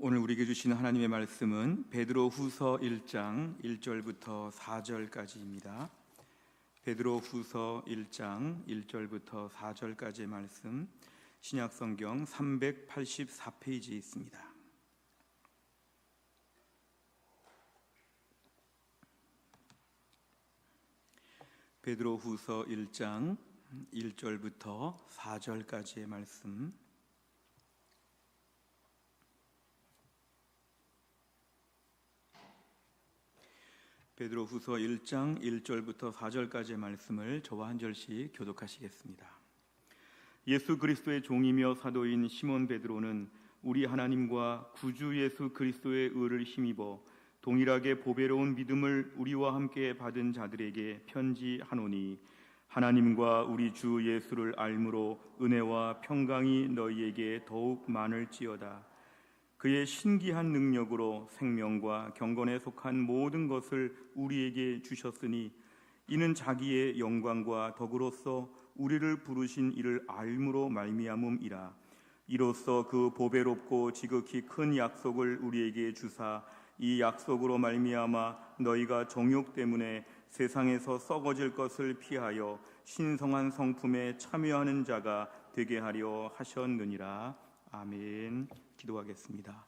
오늘 우리에게 주시는 하나님의 말씀은 베드로후서 1장 1절부터 4절까지입니다. 베드로후서 1장 1절부터 4절까지의 말씀, 신약성경 384페이지에 있습니다. 베드로후서 1장 1절부터 4절까지의 말씀, 베드로후서 1장 1절부터 4절까지의 말씀을 저와 한 절씩 교독하시겠습니다. 예수 그리스도의 종이며 사도인 시몬 베드로는 우리 하나님과 구주 예수 그리스도의 의를 힘입어 동일하게 보배로운 믿음을 우리와 함께 받은 자들에게 편지하노니, 하나님과 우리 주 예수를 알므로 은혜와 평강이 너희에게 더욱 많을지어다. 그의 신기한 능력으로 생명과 경건에 속한 모든 것을 우리에게 주셨으니, 이는 자기의 영광과 덕으로서 우리를 부르신 이를 알므로 말미암음이라. 이로써 그 보배롭고 지극히 큰 약속을 우리에게 주사, 이 약속으로 말미암아 너희가 정욕 때문에 세상에서 썩어질 것을 피하여 신성한 성품에 참여하는 자가 되게 하려 하셨느니라. 아멘. 기도하겠습니다.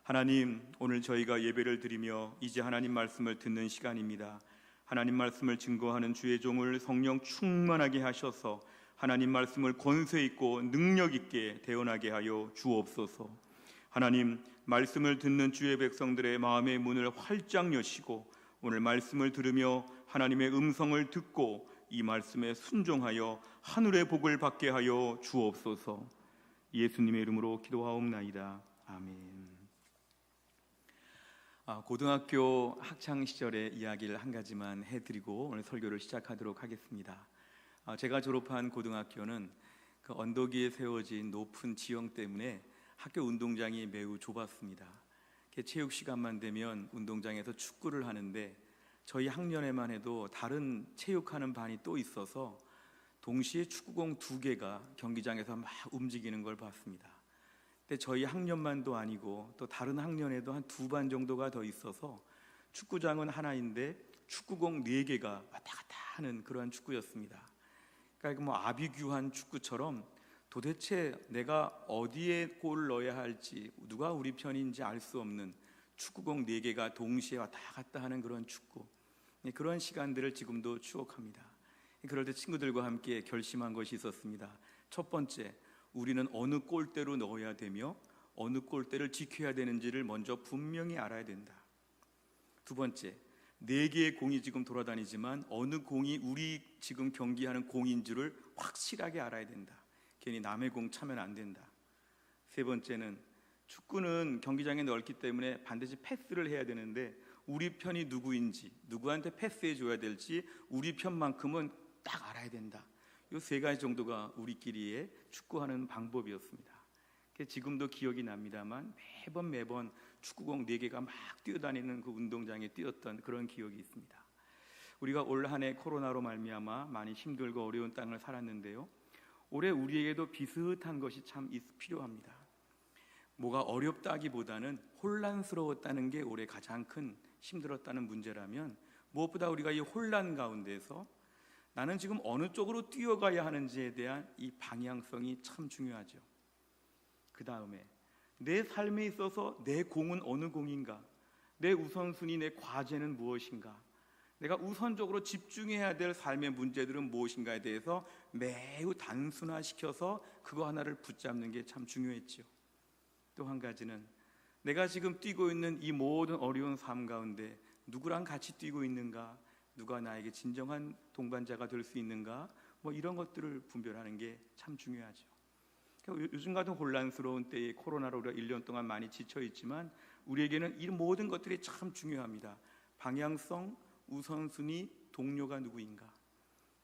하나님, 오늘 저희가 예배를 드리며 이제 하나님 말씀을 듣는 시간입니다. 하나님 말씀을 증거하는 주의 종을 성령 충만하게 하셔서 하나님 말씀을 권세 있고 능력 있게 대언하게 하여 주옵소서. 하나님, 말씀을 듣는 주의 백성들의 마음의 문을 활짝 여시고 오늘 말씀을 들으며 하나님의 음성을 듣고 이 말씀에 순종하여 하늘의 복을 받게 하여 주옵소서. 예수님의 이름으로 기도하옵나이다. 아멘. 고등학교 학창 시절의 이야기를 한 가지만 해드리고 오늘 설교를 시작하도록 하겠습니다. 제가 졸업한 고등학교는 그 언덕 위에 세워진 높은 지형 때문에 학교 운동장이 매우 좁았습니다. 체육 시간만 되면 운동장에서 축구를 하는데 저희 학년에만 해도 다른 체육하는 반이 또 있어서 동시에 축구공 2개가 경기장에서 막 움직이는 걸 봤습니다. 근데 저희 학년만도 아니고 또 다른 학년에도 한 2반 정도가 더 있어서 축구장은 하나인데 축구공 4개가 왔다 갔다 하는 그러한 축구였습니다. 그러니까 뭐 아비규환 축구처럼 도대체 내가 어디에 골을 넣어야 할지, 누가 우리 편인지 알 수 없는 축구공 4개가 동시에 왔다 갔다 하는 그런 축구, 그런 시간들을 지금도 추억합니다. 그럴 때 친구들과 함께 결심한 것이 있었습니다. 첫 번째, 우리는 어느 골대로 넣어야 되며 어느 골대를 지켜야 되는지를 먼저 분명히 알아야 된다. 두 번째, 4개의 공이 지금 돌아다니지만 어느 공이 우리 지금 경기하는 공인 줄을 확실하게 알아야 된다. 괜히 남의 공 차면 안 된다. 세 번째는 축구는 경기장이 넓기 때문에 반드시 패스를 해야 되는데 우리 편이 누구인지, 누구한테 패스해 줘야 될지 우리 편만큼은 딱 알아야 된다. 이 3가지 정도가 우리끼리의 축구하는 방법이었습니다. 지금도 기억이 납니다만 매번 축구공 4개가 막 뛰어다니는 그 운동장에 뛰었던 그런 기억이 있습니다. 우리가 올 한 해 코로나로 말미암아 많이 힘들고 어려운 땅을 살았는데요, 올해 우리에게도 비슷한 것이 참 필요합니다. 뭐가 어렵다기보다는 혼란스러웠다는 게 올해 가장 큰 힘들었다는 문제라면, 무엇보다 우리가 이 혼란 가운데서 나는 지금 어느 쪽으로 뛰어가야 하는지에 대한 이 방향성이 참 중요하죠. 그 다음에 내 삶에 있어서 내 공은 어느 공인가, 내 우선순위, 내 과제는 무엇인가, 내가 우선적으로 집중해야 될 삶의 문제들은 무엇인가에 대해서 매우 단순화시켜서 그거 하나를 붙잡는 게 참 중요했죠. 또 한 가지는 내가 지금 뛰고 있는 이 모든 어려운 삶 가운데 누구랑 같이 뛰고 있는가, 누가 나에게 진정한 동반자가 될 수 있는가, 이런 것들을 분별하는 게 참 중요하죠. 요즘 같은 혼란스러운 때에 코로나로 우리가 1년 동안 많이 지쳐 있지만 우리에게는 이 모든 것들이 참 중요합니다. 방향성, 우선순위, 동료가 누구인가.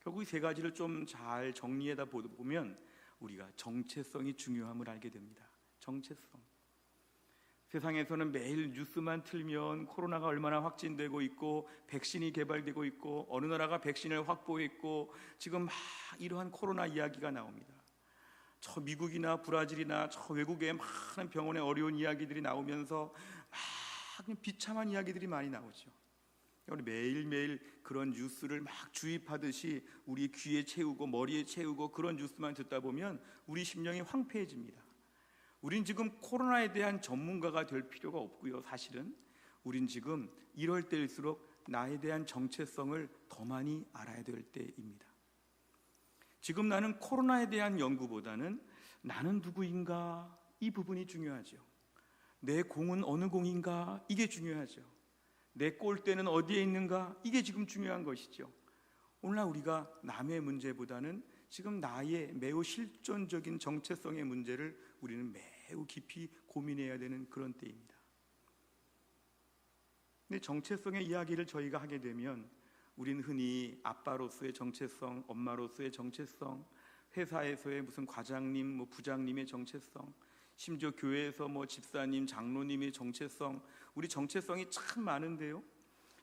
결국 이 3가지를 좀 잘 정리해다 보면 우리가 정체성이 중요함을 알게 됩니다. 정체성. 세상에서는 매일 뉴스만 틀면 코로나가 얼마나 확진되고 있고 백신이 개발되고 있고 어느 나라가 백신을 확보했고 지금 막 이러한 코로나 이야기가 나옵니다. 저 미국이나 브라질이나 저 외국의 많은 병원의 어려운 이야기들이 나오면서 막 그냥 비참한 이야기들이 많이 나오죠. 우리 매일매일 그런 뉴스를 막 주입하듯이 우리 귀에 채우고 머리에 채우고 그런 뉴스만 듣다 보면 우리 심령이 황폐해집니다. 우린 지금 코로나에 대한 전문가가 될 필요가 없고요. 사실은 우린 지금 이럴 때일수록 나에 대한 정체성을 더 많이 알아야 될 때입니다. 지금 나는 코로나에 대한 연구보다는 나는 누구인가, 이 부분이 중요하죠. 내 공은 어느 공인가, 이게 중요하죠. 내 골대는 어디에 있는가, 이게 지금 중요한 것이죠. 오늘날 우리가 남의 문제보다는 지금 나의 매우 실존적인 정체성의 문제를 우리는 매우 깊이 고민해야 되는 그런 때입니다. 근데 정체성의 이야기를 저희가 하게 되면 우리는 흔히 아빠로서의 정체성, 엄마로서의 정체성, 회사에서의 무슨 과장님, 부장님의 정체성, 심지어 교회에서 집사님, 장로님의 정체성, 우리 정체성이 참 많은데요.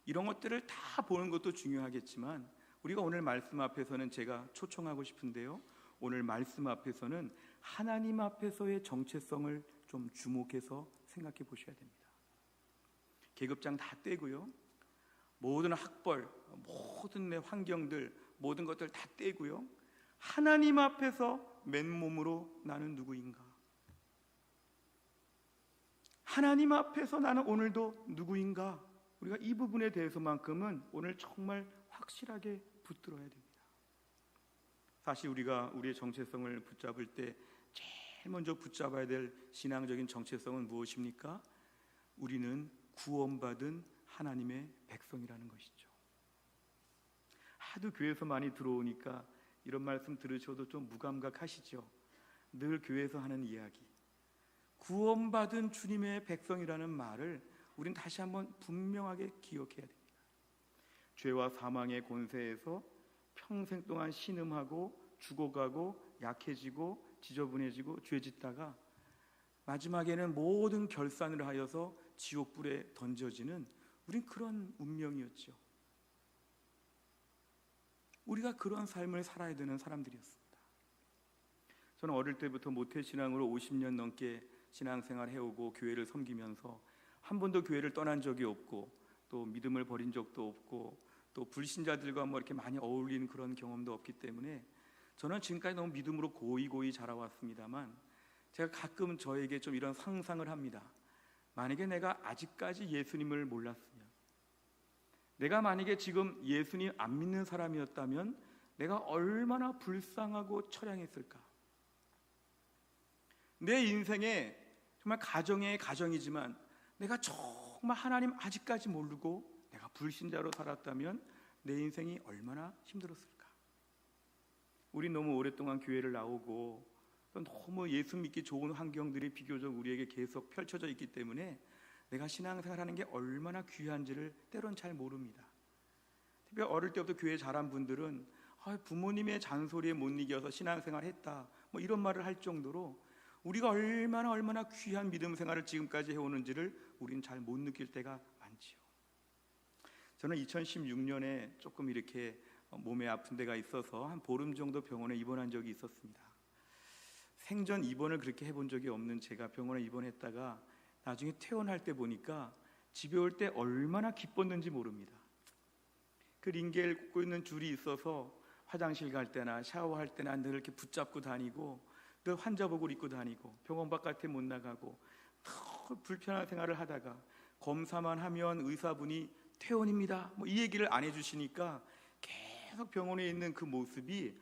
이런 것들을 다 보는 것도 중요하겠지만 우리가 오늘 말씀 앞에서는 제가 초청하고 싶은데요. 오늘 말씀 앞에서는 하나님 앞에서의 정체성을 좀 주목해서 생각해 보셔야 됩니다. 계급장 다 떼고요. 모든 학벌, 모든 내 환경들, 모든 것들 다 떼고요. 하나님 앞에서 맨몸으로 나는 누구인가? 하나님 앞에서 나는 오늘도 누구인가? 우리가 이 부분에 대해서만큼은 오늘 정말 확실하게 붙들어야 됩니다. 사실 우리가 우리의 정체성을 붙잡을 때 제일 먼저 붙잡아야 될 신앙적인 정체성은 무엇입니까? 우리는 구원받은 하나님의 백성이라는 것이죠. 하도 교회에서 많이 들어오니까 이런 말씀 들으셔도 좀 무감각하시죠? 늘 교회에서 하는 이야기, 구원받은 주님의 백성이라는 말을 우린 다시 한번 분명하게 기억해야 됩니다. 죄와 사망의 권세에서 평생 동안 신음하고 죽어가고 약해지고 지저분해지고 죄짓다가 마지막에는 모든 결산을 하여서 지옥불에 던져지는 우린 그런 운명이었죠. 우리가 그런 삶을 살아야 되는 사람들이었습니다. 저는 어릴 때부터 모태신앙으로 50년 넘게 신앙생활 해오고 교회를 섬기면서 한 번도 교회를 떠난 적이 없고 또 믿음을 버린 적도 없고 또 불신자들과 이렇게 많이 어울리는 그런 경험도 없기 때문에 저는 지금까지 너무 믿음으로 고이 자라왔습니다만 제가 가끔 저에게 좀 이런 상상을 합니다. 만약에 내가 아직까지 예수님을 몰랐으면, 내가 만약에 지금 예수님 안 믿는 사람이었다면 내가 얼마나 불쌍하고 처량했을까. 내 인생에 정말 가정의 가정이지만 내가 정말 하나님 아직까지 모르고 내가 불신자로 살았다면 내 인생이 얼마나 힘들었을까. 우리 너무 오랫동안 교회를 나오고 너무 예수 믿기 좋은 환경들이 비교적 우리에게 계속 펼쳐져 있기 때문에 내가 신앙생활하는 게 얼마나 귀한지를 때론 잘 모릅니다. 특히 어릴 때부터 교회 자란 분들은 부모님의 잔소리에 못 이겨서 신앙생활 했다 이런 말을 할 정도로 우리가 얼마나 귀한 믿음 생활을 지금까지 해오는지를 우리는 잘 못 느낄 때가 많지요. 저는 2016년에 조금 이렇게 몸에 아픈 데가 있어서 한 보름 정도 병원에 입원한 적이 있었습니다. 생전 입원을 그렇게 해본 적이 없는 제가 병원에 입원했다가 나중에 퇴원할 때 보니까 집에 올 때 얼마나 기뻤는지 모릅니다. 그 링겔 꽂고 있는 줄이 있어서 화장실 갈 때나 샤워할 때나 늘 이렇게 붙잡고 다니고 늘 환자복을 입고 다니고 병원 바깥에 못 나가고 더 불편한 생활을 하다가 검사만 하면 의사분이 퇴원입니다 이 얘기를 안 해주시니까 계속 병원에 있는 그 모습이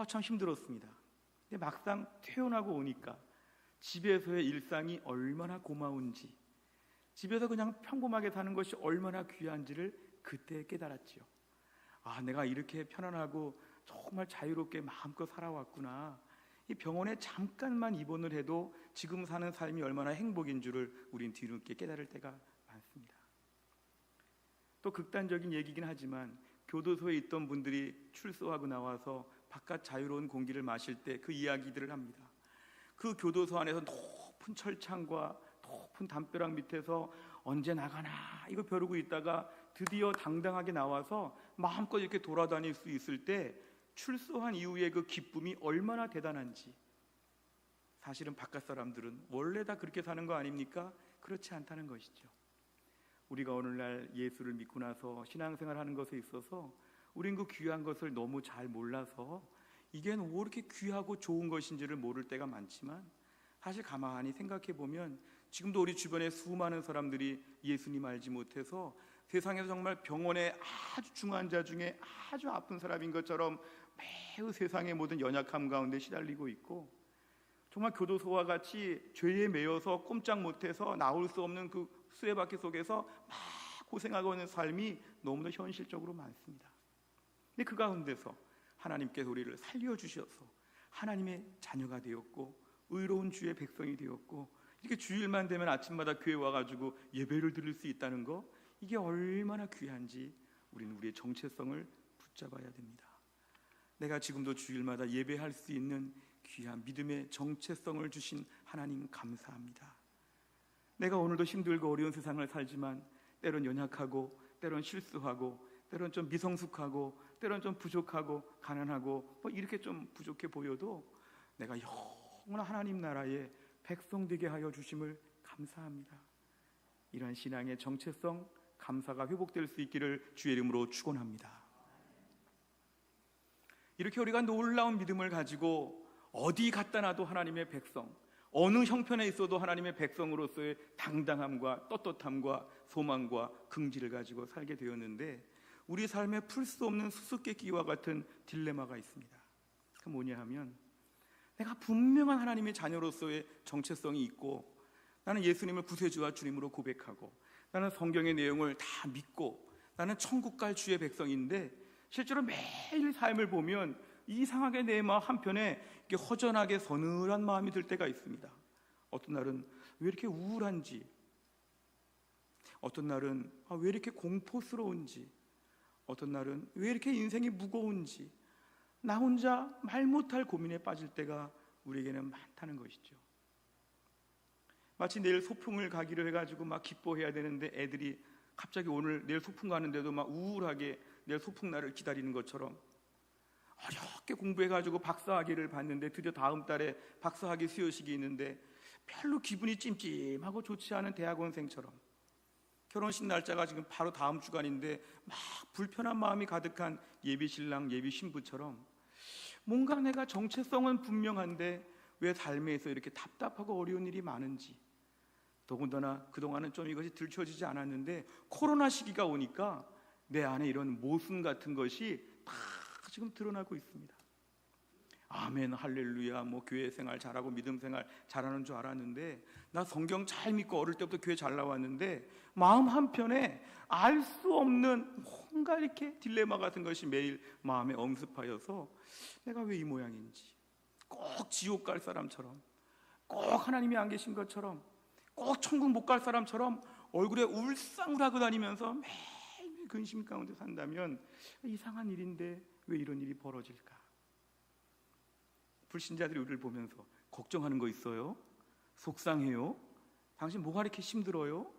참 힘들었습니다. 근데 막상 퇴원하고 오니까 집에서의 일상이 얼마나 고마운지, 집에서 그냥 평범하게 사는 것이 얼마나 귀한지를 그때 깨달았지요. 내가 이렇게 편안하고 정말 자유롭게 마음껏 살아왔구나. 이 병원에 잠깐만 입원을 해도 지금 사는 삶이 얼마나 행복인 줄을 우린 뒤늦게 깨달을 때가 많습니다. 또 극단적인 얘기긴 하지만 교도소에 있던 분들이 출소하고 나와서 바깥 자유로운 공기를 마실 때 그 이야기들을 합니다. 그 교도소 안에서 높은 철창과 높은 담벼락 밑에서 언제 나가나 이거 벼르고 있다가 드디어 당당하게 나와서 마음껏 이렇게 돌아다닐 수 있을 때 출소한 이후에 그 기쁨이 얼마나 대단한지, 사실은 바깥 사람들은 원래 다 그렇게 사는 거 아닙니까? 그렇지 않다는 것이죠. 우리가 오늘날 예수를 믿고 나서 신앙생활하는 것에 있어서 우린 그 귀한 것을 너무 잘 몰라서 이게 왜 이렇게 귀하고 좋은 것인지를 모를 때가 많지만, 사실 가만히 생각해 보면 지금도 우리 주변에 수많은 사람들이 예수님 알지 못해서 세상에서 정말 병원에 아주 중환자 중에 아주 아픈 사람인 것처럼 매우 세상의 모든 연약함 가운데 시달리고 있고, 정말 교도소와 같이 죄에 매여서 꼼짝 못해서 나올 수 없는 그 수레바퀴 속에서 막 고생하고 있는 삶이 너무나 현실적으로 많습니다. 근데 그 가운데서 하나님께서 우리를 살려주셔서 하나님의 자녀가 되었고 의로운 주의 백성이 되었고, 이렇게 주일만 되면 아침마다 교회 와가지고 예배를 드릴 수 있다는 거, 이게 얼마나 귀한지 우리는 우리의 정체성을 붙잡아야 됩니다. 내가 지금도 주일마다 예배할 수 있는 귀한 믿음의 정체성을 주신 하나님 감사합니다. 내가 오늘도 힘들고 어려운 세상을 살지만 때론 연약하고 때론 실수하고 때론 좀 미성숙하고 때론 좀 부족하고 가난하고 뭐 이렇게 좀 부족해 보여도 내가 영원한 하나님 나라의 백성 되게 하여 주심을 감사합니다. 이러한 신앙의 정체성, 감사가 회복될 수 있기를 주의 이름으로 축원합니다. 이렇게 우리가 놀라운 믿음을 가지고 어디 갖다 놔도 하나님의 백성, 어느 형편에 있어도 하나님의 백성으로서의 당당함과 떳떳함과 소망과 긍지를 가지고 살게 되었는데, 우리 삶에 풀 수 없는 수수께끼와 같은 딜레마가 있습니다. 그 뭐냐 하면, 내가 분명한 하나님의 자녀로서의 정체성이 있고, 나는 예수님을 구세주와 주님으로 고백하고, 나는 성경의 내용을 다 믿고, 나는 천국 갈 주의 백성인데, 실제로 매일 삶을 보면 이상하게 내 마음 한편에 이렇게 허전하게 서늘한 마음이 들 때가 있습니다. 어떤 날은 왜 이렇게 우울한지, 어떤 날은 왜 이렇게 공포스러운지, 어떤 날은 왜 이렇게 인생이 무거운지, 나 혼자 말 못할 고민에 빠질 때가 우리에게는 많다는 것이죠. 마치 내일 소풍을 가기로 해가지고 막 기뻐해야 되는데 애들이 갑자기 오늘 내일 소풍 가는데도 막 우울하게 내일 소풍 날을 기다리는 것처럼, 어렵게 공부해가지고 박사학위를 받는데 드디어 다음 달에 박사학위 수여식이 있는데 별로 기분이 찜찜하고 좋지 않은 대학원생처럼, 결혼식 날짜가 지금 바로 다음 주간인데 막 불편한 마음이 가득한 예비신랑 예비신부처럼, 뭔가 내가 정체성은 분명한데 왜 삶에서 이렇게 답답하고 어려운 일이 많은지, 더군다나 그동안은 좀 이것이 들춰지지 않았는데 코로나 시기가 오니까 내 안에 이런 모순 같은 것이 다 지금 드러나고 있습니다. 아멘 할렐루야, 뭐 교회 생활 잘하고 믿음 생활 잘하는 줄 알았는데, 나 성경 잘 믿고 어릴 때부터 교회 잘 나왔는데 마음 한편에 알 수 없는 뭔가 이렇게 딜레마 같은 것이 매일 마음에 엄습하여서 내가 왜 이 모양인지, 꼭 지옥 갈 사람처럼, 꼭 하나님이 안 계신 것처럼, 꼭 천국 못 갈 사람처럼 얼굴에 울상을 하고 다니면서 매일 근심 가운데 산다면 이상한 일인데 왜 이런 일이 벌어질까? 불신자들이 우리를 보면서 걱정하는 거 있어요? 속상해요? 당신 뭐가 이렇게 힘들어요?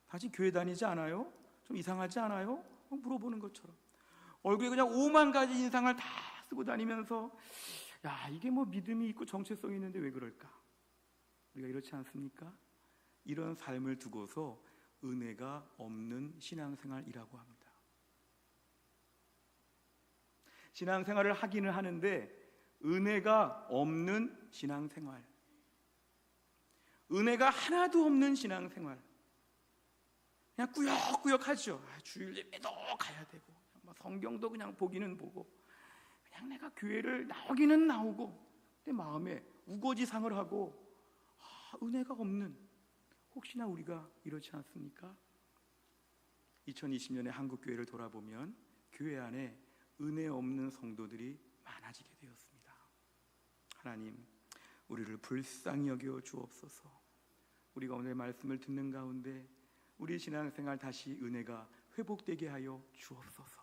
당신 교회 다니지 않아요? 좀 이상하지 않아요? 물어보는 것처럼 얼굴에 그냥 5만 가지 인상을 다 쓰고 다니면서, 야, 이게 뭐 믿음이 있고 정체성이 있는데 왜 그럴까? 우리가 이렇지 않습니까? 이런 삶을 두고서 은혜가 없는 신앙생활이라고 합니다. 신앙생활을 하기는 하는데 은혜가 없는 신앙생활, 은혜가 하나도 없는 신앙생활, 그냥 꾸역꾸역하죠. 주일 예배도 가야 되고, 성경도 그냥 보기는 보고, 그냥 내가 교회를 나오기는 나오고, 내 마음에 우거지상을 하고, 은혜가 없는, 혹시나 우리가 이렇지 않습니까? 2020년에 한국교회를 돌아보면 교회 안에 은혜 없는 성도들이 많아지게 되었습니다. 하나님, 우리를 불쌍히 여겨 주옵소서. 우리가 오늘 말씀을 듣는 가운데 우리 신앙생활 다시 은혜가 회복되게 하여 주옵소서.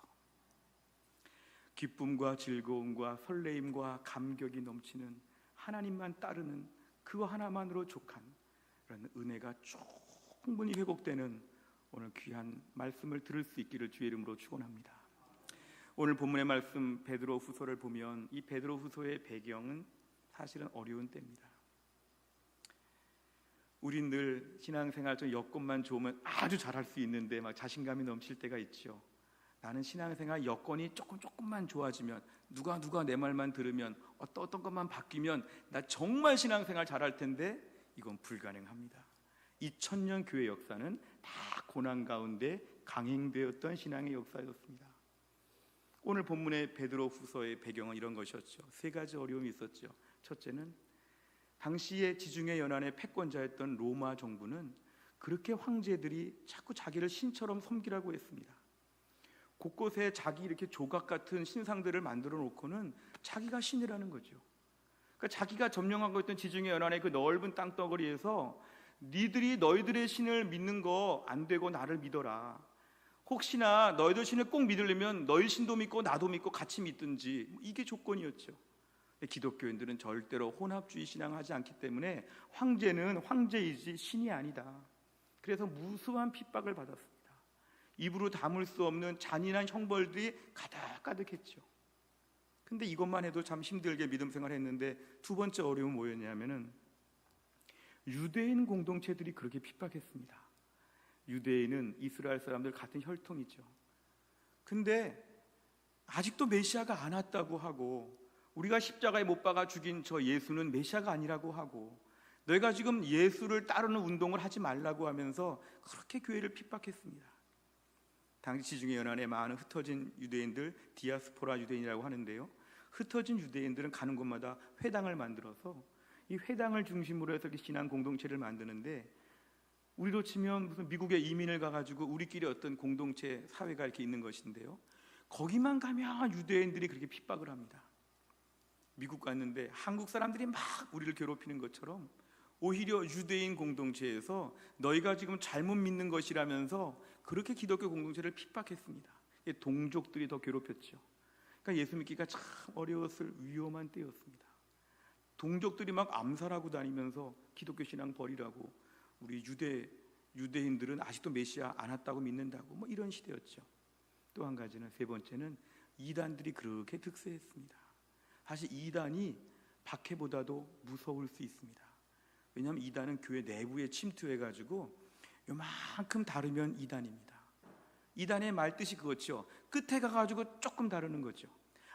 기쁨과 즐거움과 설레임과 감격이 넘치는 하나님만 따르는 그거 하나만으로 족한 그런 은혜가 충분히 회복되는 오늘 귀한 말씀을 들을 수 있기를 주의 이름으로 축원합니다. 오늘 본문의 말씀 베드로 후서를 보면 이 베드로 후서의 배경은 사실은 어려운 때입니다. 우린 늘 신앙생활 좀 여건만 좋으면 아주 잘할 수 있는데 막 자신감이 넘칠 때가 있죠. 나는 신앙생활 여건이 조금만 좋아지면, 누가 내 말만 들으면, 어떤 것만 바뀌면 나 정말 신앙생활 잘할 텐데 이건 불가능합니다. 2000년 교회 역사는 다 고난 가운데 강행되었던 신앙의 역사였습니다. 오늘 본문의 베드로후서의 배경은 이런 것이었죠. 세 가지 어려움이 있었죠. 첫째는 당시의 지중해 연안의 패권자였던 로마 정부는 그렇게 황제들이 자꾸 자기를 신처럼 섬기라고 했습니다. 곳곳에 자기 이렇게 조각 같은 신상들을 만들어 놓고는 자기가 신이라는 거죠. 그러니까 자기가 점령하고 있던 지중해 연안의 그 넓은 땅덩어리에서 니들이 너희들의 신을 믿는 거 안 되고 나를 믿어라. 혹시나 너희들 신을 꼭 믿으려면 너희 신도 믿고 나도 믿고 같이 믿든지, 이게 조건이었죠. 기독교인들은 절대로 혼합주의 신앙하지 않기 때문에 황제는 황제이지 신이 아니다. 그래서 무수한 핍박을 받았습니다. 입으로 담을 수 없는 잔인한 형벌들이 가득가득했죠. 근데 이것만 해도 참 힘들게 믿음 생활했는데, 두 번째 어려움은 뭐였냐면은 유대인 공동체들이 그렇게 핍박했습니다. 유대인은 이스라엘 사람들 같은 혈통이죠. 근데 아직도 메시아가 안 왔다고 하고, 우리가 십자가에 못 박아 죽인 저 예수는 메시아가 아니라고 하고, 너희가 지금 예수를 따르는 운동을 하지 말라고 하면서 그렇게 교회를 핍박했습니다. 당시 지중해 연안에 많은 흩어진 유대인들, 디아스포라 유대인이라고 하는데요, 흩어진 유대인들은 가는 곳마다 회당을 만들어서 이 회당을 중심으로 해서 신앙 공동체를 만드는데, 우리로 치면 무슨 미국에 이민을 가가지고 우리끼리 어떤 공동체 사회가 이렇게 있는 것인데요, 거기만 가면 유대인들이 그렇게 핍박을 합니다. 미국 갔는데 한국 사람들이 막 우리를 괴롭히는 것처럼 오히려 유대인 공동체에서 너희가 지금 잘못 믿는 것이라면서 그렇게 기독교 공동체를 핍박했습니다. 동족들이 더 괴롭혔죠. 그러니까 예수 믿기가 참 어려웠을 위험한 때였습니다. 동족들이 막 암살하고 다니면서 기독교 신앙 버리라고, 우리 유대인들은 아직도 메시아 안 왔다고 믿는다고, 뭐 이런 시대였죠. 또 한 가지는, 세 번째는 이단들이 그렇게 득세했습니다. 사실 이단이 박해보다도 무서울 수 있습니다. 왜냐하면 이단은 교회 내부에 침투해가지고 요만큼 다르면 이단입니다. 이단의 말뜻이 그거죠. 끝에 가가지고 조금 다르는 거죠.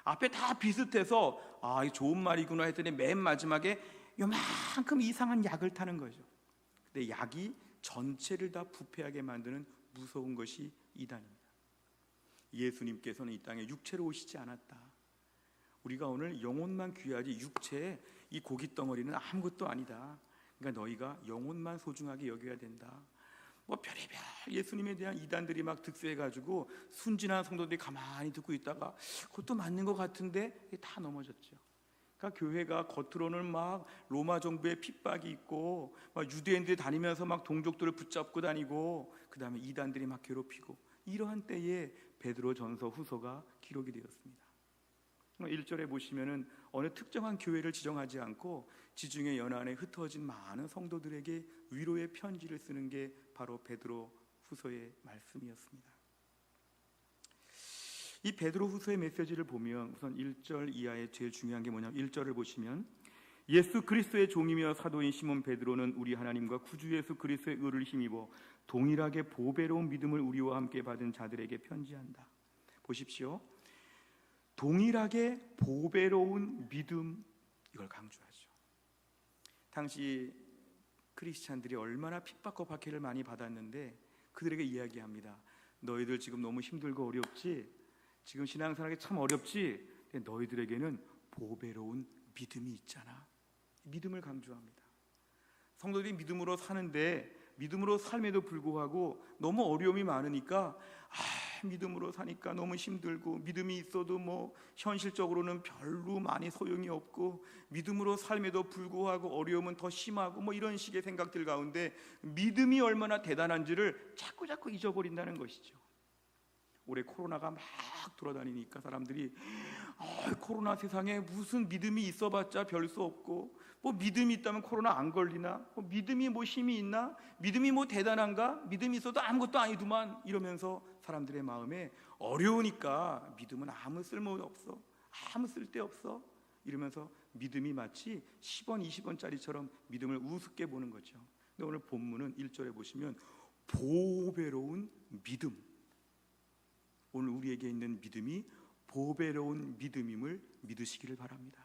앞에 다 비슷해서 이 좋은 말이구나 했더니 맨 마지막에 요만큼 이상한 약을 타는 거죠. 근데 약이 전체를 다 부패하게 만드는 무서운 것이 이단입니다. 예수님께서는 이 땅에 육체로 오시지 않았다. 우리가 오늘 영혼만 귀하지 육체의 이 고깃 덩어리는 아무것도 아니다. 그러니까 너희가 영혼만 소중하게 여겨야 된다. 뭐 별의별 예수님에 대한 이단들이 막 득세해가지고 순진한 성도들이 가만히 듣고 있다가 그것도 맞는 것 같은데 다 넘어졌죠. 그러니까 교회가 겉으로는 막 로마 정부의 핍박이 있고, 막 유대인들이 다니면서 막 동족들을 붙잡고 다니고, 그 다음에 이단들이 막 괴롭히고, 이러한 때에 베드로 전서 후서가 기록이 되었습니다. 1절에 보시면은 어느 특정한 교회를 지정하지 않고 지중해 연안에 흩어진 많은 성도들에게 위로의 편지를 쓰는 게 바로 베드로 후서의 말씀이었습니다. 이 베드로 후서의 메시지를 보면 우선 1절 이하에 제일 중요한 게 뭐냐면, 1절을 보시면 예수 그리스도의 종이며 사도인 시몬 베드로는 우리 하나님과 구주 예수 그리스도의 의를 힘입어 동일하게 보배로운 믿음을 우리와 함께 받은 자들에게 편지한다. 보십시오. 동일하게 보배로운 믿음, 이걸 강조하죠. 당시 크리스찬들이 얼마나 핍박과 박해를 많이 받았는데 그들에게 이야기합니다. 너희들 지금 너무 힘들고 어렵지? 지금 신앙생활이 참 어렵지? 근데 너희들에게는 보배로운 믿음이 있잖아. 믿음을 강조합니다. 성도들이 믿음으로 사는데, 믿음으로 삶에도 불구하고 너무 어려움이 많으니까 믿음으로 사니까 너무 힘들고, 믿음이 있어도 뭐 현실적으로는 별로 많이 소용이 없고, 믿음으로 삶에도 불구하고 어려움은 더 심하고, 뭐 이런 식의 생각들 가운데 믿음이 얼마나 대단한지를 자꾸 잊어버린다는 것이죠. 올해 코로나가 막 돌아다니니까 사람들이 코로나 세상에 무슨 믿음이 있어봤자 별 수 없고, 뭐 믿음이 있다면 코로나 안 걸리나, 뭐 믿음이 뭐 힘이 있나, 믿음이 뭐 대단한가, 믿음이 있어도 아무것도 아니더만, 이러면서 사람들의 마음에 어려우니까 믿음은 아무 쓸모 없어, 아무 쓸데없어, 이러면서 믿음이 마치 10원 20원짜리처럼 믿음을 우습게 보는 거죠. 근데 오늘 본문은 1절에 보시면 보배로운 믿음, 오늘 우리에게 있는 믿음이 보배로운 믿음임을 믿으시기를 바랍니다.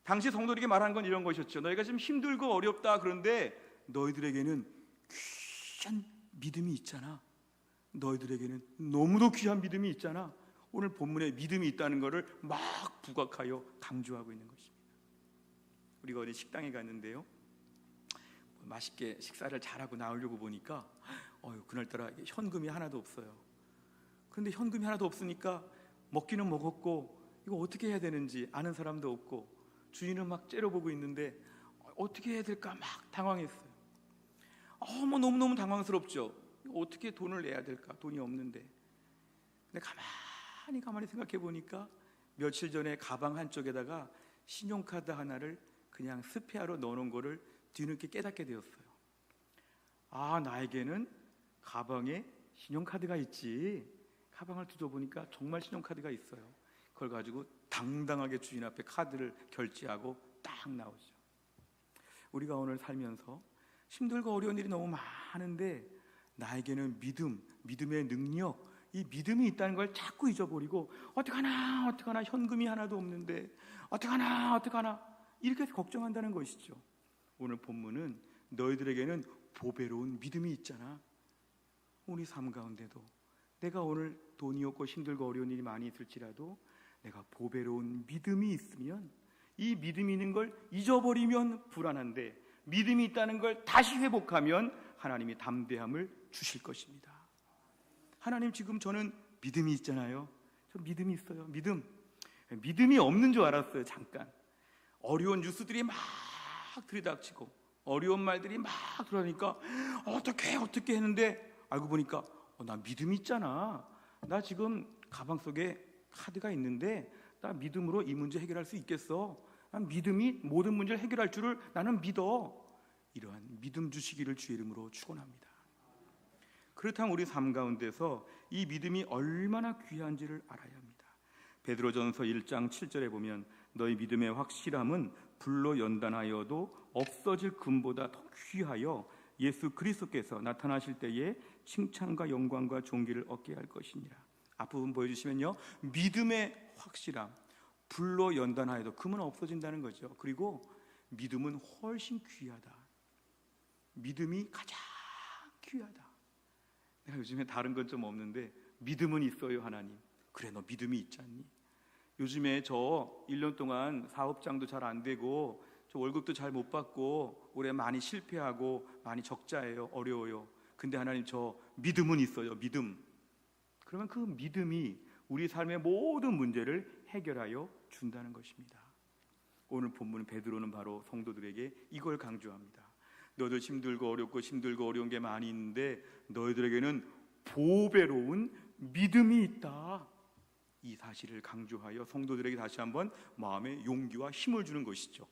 당시 성도들에게 말한 건 이런 것이었죠. 너희가 지금 힘들고 어렵다, 그런데 너희들에게는 귀한 믿음이 있잖아. 너희들에게는 너무도 귀한 믿음이 있잖아. 오늘 본문에 믿음이 있다는 것을 막 부각하여 강조하고 있는 것입니다. 우리가 어디 식당에 갔는데요, 맛있게 식사를 잘하고 나오려고 보니까 그날따라 현금이 하나도 없어요. 그런데 현금이 하나도 없으니까 먹기는 먹었고 이거 어떻게 해야 되는지 아는 사람도 없고 주인은 막 째려보고 있는데 어떻게 해야 될까 막 당황했어요. 너무너무 당황스럽죠. 어떻게 돈을 내야 될까, 돈이 없는데. 근데 가만히 생각해 보니까 며칠 전에 가방 한쪽에다가 신용카드 하나를 그냥 스페어로 넣어놓은 거를 뒤늦게 깨닫게 되었어요. 나에게는 가방에 신용카드가 있지. 가방을 뒤져보니까 정말 신용카드가 있어요. 그걸 가지고 당당하게 주인 앞에 카드를 결제하고 딱 나오죠. 우리가 오늘 살면서 힘들고 어려운 일이 너무 많은데 나에게는 믿음의 능력, 이 믿음이 있다는 걸 자꾸 잊어버리고 어떡하나 현금이 하나도 없는데 어떡하나 이렇게 걱정한다는 것이죠. 오늘 본문은 너희들에게는 보배로운 믿음이 있잖아. 우리 삶 가운데도 내가 오늘 돈이 없고 힘들고 어려운 일이 많이 있을지라도 내가 보배로운 믿음이 있으면, 이 믿음이 있는 걸 잊어버리면 불안한데 믿음이 있다는 걸 다시 회복하면 하나님이 담대함을 주실 것입니다. 하나님, 지금 저는 믿음이 있잖아요. 저 믿음이 있어요. 믿음이 없는 줄 알았어요. 잠깐 어려운 뉴스들이 막 들이닥치고 어려운 말들이 막 들어오니까 어떻게 했는데 알고 보니까 나 믿음이 있잖아. 나 지금 가방 속에 카드가 있는데 나 믿음으로 이 문제 해결할 수 있겠어. 난 믿음이 모든 문제를 해결할 줄을 나는 믿어. 이러한 믿음 주시기를 주의 이름으로 축원합니다. 그렇다면 우리 삶 가운데서 이 믿음이 얼마나 귀한지를 알아야 합니다. 베드로전서 1장 7절에 보면 너희 믿음의 확실함은 불로 연단하여도 없어질 금보다 더 귀하여 예수 그리스도께서 나타나실 때에 칭찬과 영광과 존귀를 얻게 할 것이니라. 앞부분 보여주시면요, 믿음의 확실함, 불로 연단하여도 금은 없어진다는 거죠. 그리고 믿음은 훨씬 귀하다. 믿음이 가장 귀하다. 내가 요즘에 다른 건 좀 없는데 믿음은 있어요. 하나님, 그래 너 믿음이 있지 않니? 요즘에 저 1년 동안 사업장도 잘 안 되고 저 월급도 잘 못 받고 올해 많이 실패하고 많이 적자예요. 어려워요. 근데 하나님, 저 믿음은 있어요. 믿음. 그러면 그 믿음이 우리 삶의 모든 문제를 해결하여 준다는 것입니다. 오늘 본문 베드로는 바로 성도들에게 이걸 강조합니다. 너희들 힘들고 어려운 게 많이 있는데 너희들에게는 보배로운 믿음이 있다. 이 사실을 강조하여 성도들에게 다시 한번 마음의 용기와 힘을 주는 것이죠.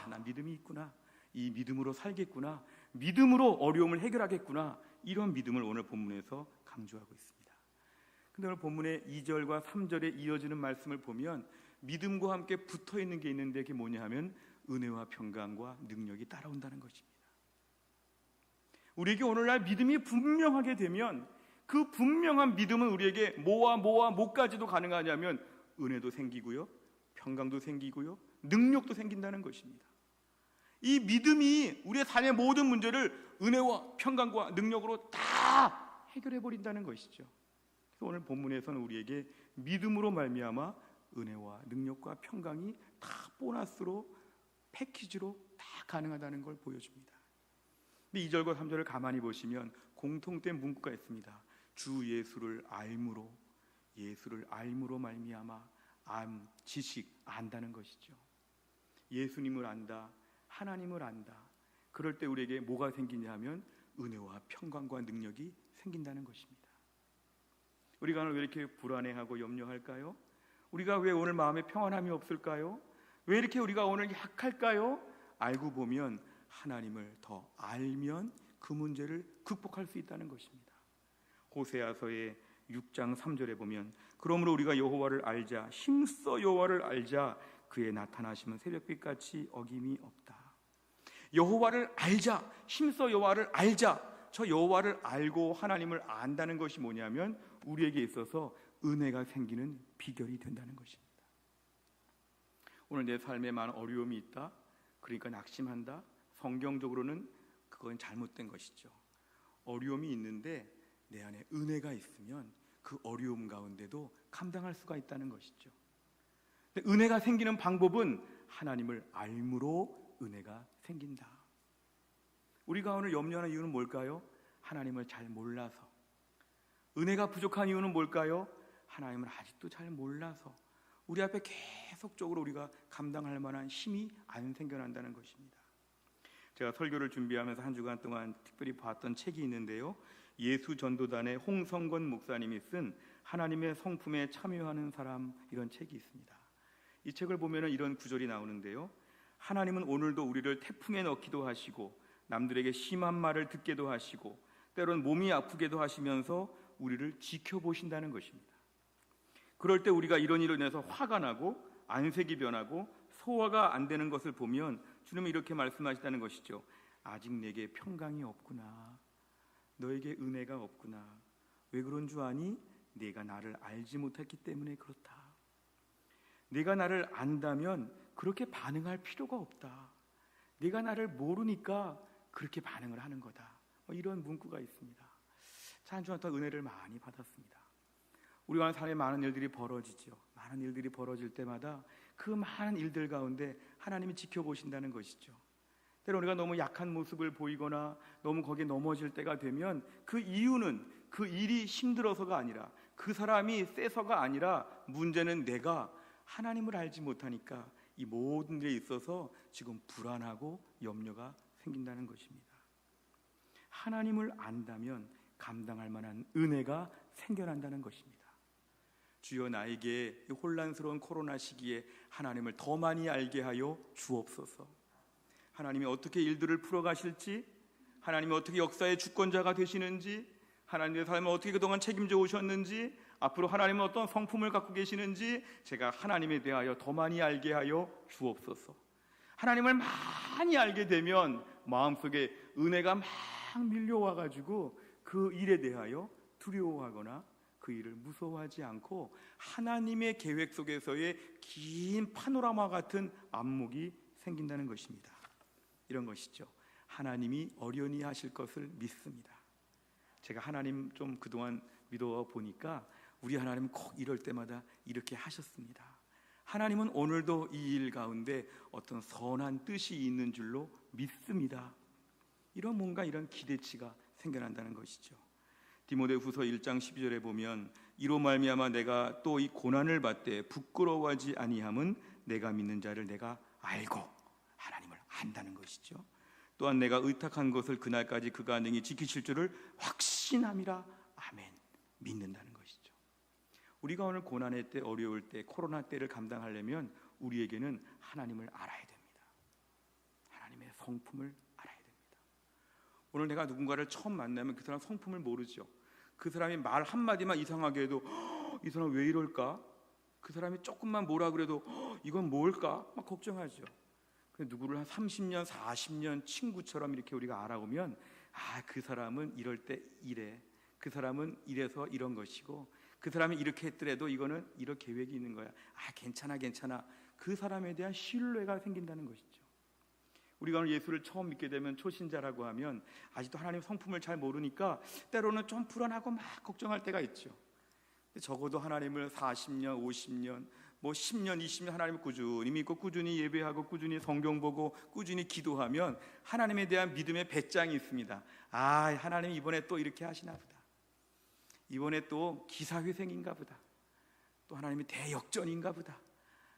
난 믿음이 있구나. 이 믿음으로 살겠구나. 믿음으로 어려움을 해결하겠구나. 이런 믿음을 오늘 본문에서 강조하고 있습니다. 근데 오늘 본문의 2절과 3절에 이어지는 말씀을 보면 믿음과 함께 붙어 있는 게 있는데 그게 뭐냐 하면 은혜와 평강과 능력이 따라온다는 것입니다. 우리에게 오늘날 믿음이 분명하게 되면 그 분명한 믿음은 우리에게 뭐와 뭐까지도 가능하냐면 은혜도 생기고요, 평강도 생기고요, 능력도 생긴다는 것입니다. 이 믿음이 우리의 삶의 모든 문제를 은혜와 평강과 능력으로 다 해결해 버린다는 것이죠. 그래서 오늘 본문에서는 우리에게 믿음으로 말미암아 은혜와 능력과 평강이 다 보너스로, 패키지로 다 가능하다는 걸 보여줍니다. 근데 2절과 3절을 가만히 보시면 공통된 문구가 있습니다. 주 예수를 알므로 말미암아, 지식, 안다는 것이죠. 예수님을 안다, 하나님을 안다. 그럴 때 우리에게 뭐가 생기냐 하면 은혜와 평강과 능력이 생긴다는 것입니다. 우리가 오늘 왜 이렇게 불안해하고 염려할까요? 우리가 왜 오늘 마음에 평안함이 없을까요? 왜 이렇게 우리가 오늘 약할까요? 알고 보면 하나님을 더 알면 그 문제를 극복할 수 있다는 것입니다. 호세아서의 6장 3절에 보면 그러므로 우리가 여호와를 알자, 힘써 여호와를 알자, 그의 나타나심은 새벽빛같이 어김이 없다. 여호와를 알자, 힘써 여호와를 알자. 저 여호와를 알고 하나님을 안다는 것이 뭐냐면 우리에게 있어서 은혜가 생기는 비결이 된다는 것입니다. 오늘 내 삶에 많은 어려움이 있다, 그러니까 낙심한다. 성경적으로는 그건 잘못된 것이죠. 어려움이 있는데 내 안에 은혜가 있으면 그 어려움 가운데도 감당할 수가 있다는 것이죠. 근데 은혜가 생기는 방법은 하나님을 알므로 은혜가 생긴다. 우리가 오늘 염려하는 이유는 뭘까요? 하나님을 잘 몰라서. 은혜가 부족한 이유는 뭘까요? 하나님을 아직도 잘 몰라서 우리 앞에 계속적으로 우리가 감당할 만한 힘이 안 생겨난다는 것입니다. 제가 설교를 준비하면서 한 주간 동안 특별히 봤던 책이 있는데요, 예수전도단의 홍성건 목사님이 쓴 하나님의 성품에 참여하는 사람, 이런 책이 있습니다. 이 책을 보면 이런 구절이 나오는데요, 하나님은 오늘도 우리를 태풍에 넣기도 하시고 남들에게 심한 말을 듣게도 하시고 때로는 몸이 아프게도 하시면서 우리를 지켜보신다는 것입니다. 그럴 때 우리가 이런 일로 인해서 화가 나고 안색이 변하고 소화가 안 되는 것을 보면 주님은 이렇게 말씀하시다는 것이죠. 아직 내게 평강이 없구나. 너에게 은혜가 없구나. 왜 그런 줄 아니? 네가 나를 알지 못했기 때문에 그렇다. 네가 나를 안다면 그렇게 반응할 필요가 없다. 네가 나를 모르니까 그렇게 반응을 하는 거다. 이런 문구가 있습니다. 한 주간 동안 은혜를 많이 받았습니다. 우리가 삶에 많은 일들이 벌어지죠. 많은 일들이 벌어질 때마다 그 많은 일들 가운데 하나님이 지켜보신다는 것이죠. 때로 우리가 너무 약한 모습을 보이거나 너무 거기에 넘어질 때가 되면 그 이유는 그 일이 힘들어서가 아니라, 그 사람이 세서가 아니라, 문제는 내가 하나님을 알지 못하니까 이 모든 일에 있어서 지금 불안하고 염려가 생긴다는 것입니다. 하나님을 안다면 감당할 만한 은혜가 생겨난다는 것입니다. 주여 나에게 이 혼란스러운 코로나 시기에 하나님을 더 많이 알게 하여 주옵소서. 하나님이 어떻게 일들을 풀어가실지, 하나님이 어떻게 역사의 주권자가 되시는지, 하나님의 삶을 어떻게 그동안 책임져 오셨는지, 앞으로 하나님은 어떤 성품을 갖고 계시는지 제가 하나님에 대하여 더 많이 알게 하여 주옵소서. 하나님을 많이 알게 되면 마음속에 은혜가 막 밀려와가지고 그 일에 대하여 두려워하거나 그 일을 무서워하지 않고 하나님의 계획 속에서의 긴 파노라마 같은 안목이 생긴다는 것입니다. 이런 것이죠. 하나님이 어련히 하실 것을 믿습니다. 제가 하나님 좀 그동안 믿어 보니까 우리 하나님은 꼭 이럴 때마다 이렇게 하셨습니다. 하나님은 오늘도 이 일 가운데 어떤 선한 뜻이 있는 줄로 믿습니다. 이런 뭔가 이런 기대치가 생겨난다는 것이죠. 디모데후서 1장 12절에 보면 이로 말미암아 내가 또 이 고난을 받되 부끄러워하지 아니함은 내가 믿는 자를 내가 알고, 하나님을 안다는 것이죠. 또한 내가 의탁한 것을 그날까지 그가 능히 지키실 줄을 확신함이라. 아멘. 믿는다는 것이죠. 우리가 오늘 고난의 때, 어려울 때, 코로나 때를 감당하려면 우리에게는 하나님을 알아야 됩니다. 하나님의 성품을 알아야 됩니다. 오늘 내가 누군가를 처음 만나면 그 사람 성품을 모르죠. 그 사람이 말 한마디만 이상하게 해도 이 사람 왜 이럴까? 그 사람이 조금만 뭐라 그래도 이건 뭘까? 막 걱정하죠. 누구를 한 30년, 40년 친구처럼 이렇게 우리가 알아보면 그 사람은 이럴 때 이래, 그 사람은 이래서 이런 것이고, 그 사람이 이렇게 했더라도 이거는 이런 계획이 있는 거야. 괜찮아. 그 사람에 대한 신뢰가 생긴다는 것이죠. 우리가 오늘 예수를 처음 믿게 되면 초신자라고 하면 아직도 하나님 성품을 잘 모르니까 때로는 좀 불안하고 막 걱정할 때가 있죠. 적어도 하나님을 40년, 50년, 10년, 20년 하나님을 꾸준히 믿고 꾸준히 예배하고 꾸준히 성경 보고 꾸준히 기도하면 하나님에 대한 믿음의 배짱이 있습니다. 하나님 이번에 또 이렇게 하시나 보다. 이번에 또 기사회생인가 보다. 또 하나님이 대역전인가 보다.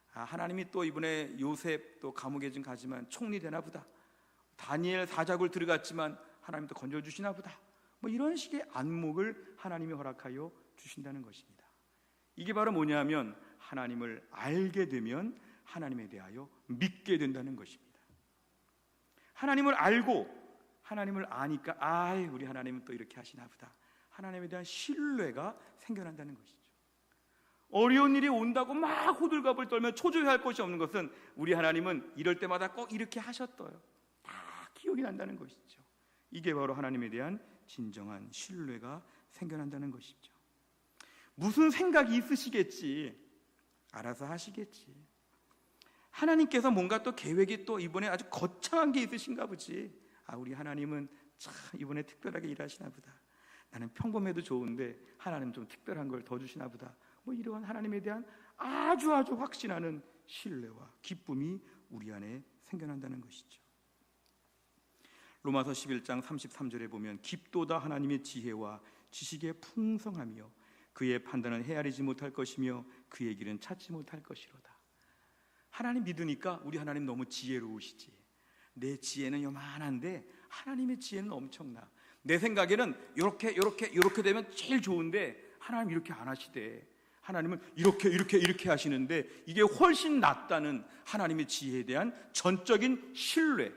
하나님이 또 이번에 요셉 또 감옥에 좀 가지만 총리 되나 보다. 다니엘 사자굴 들어갔지만 하나님 또 건져주시나 보다. 이런 식의 안목을 하나님이 허락하여 주신다는 것입니다. 이게 바로 뭐냐면 하나님을 알게 되면 하나님에 대하여 믿게 된다는 것입니다. 하나님을 알고 하나님을 아니까 우리 하나님은 또 이렇게 하시나 보다. 하나님에 대한 신뢰가 생겨난다는 것이죠. 어려운 일이 온다고 막 호들갑을 떨며 초조해할 것이 없는 것은 우리 하나님은 이럴 때마다 꼭 이렇게 하셨어요. 딱 기억이 난다는 것이죠. 이게 바로 하나님에 대한 진정한 신뢰가 생겨난다는 것이죠. 무슨 생각이 있으시겠지, 알아서 하시겠지. 하나님께서 뭔가 또 계획이 또 이번에 아주 거창한 게 있으신가 보지. 우리 하나님은 참 이번에 특별하게 일하시나 보다. 나는 평범해도 좋은데 하나님 좀 특별한 걸 더 주시나 보다. 이러한 하나님에 대한 아주 확신하는 신뢰와 기쁨이 우리 안에 생겨난다는 것이죠. 로마서 11장 33절에 보면 깊도다 하나님의 지혜와 지식의 풍성하며 그의 판단은 헤아리지 못할 것이며 그의 길은 찾지 못할 것이로다. 하나님 믿으니까 우리 하나님 너무 지혜로우시지. 내 지혜는 요만한데 하나님의 지혜는 엄청나. 내 생각에는 이렇게 되면 제일 좋은데 하나님 이렇게 안 하시대. 하나님은 이렇게 하시는데 이게 훨씬 낫다는 하나님의 지혜에 대한 전적인 신뢰.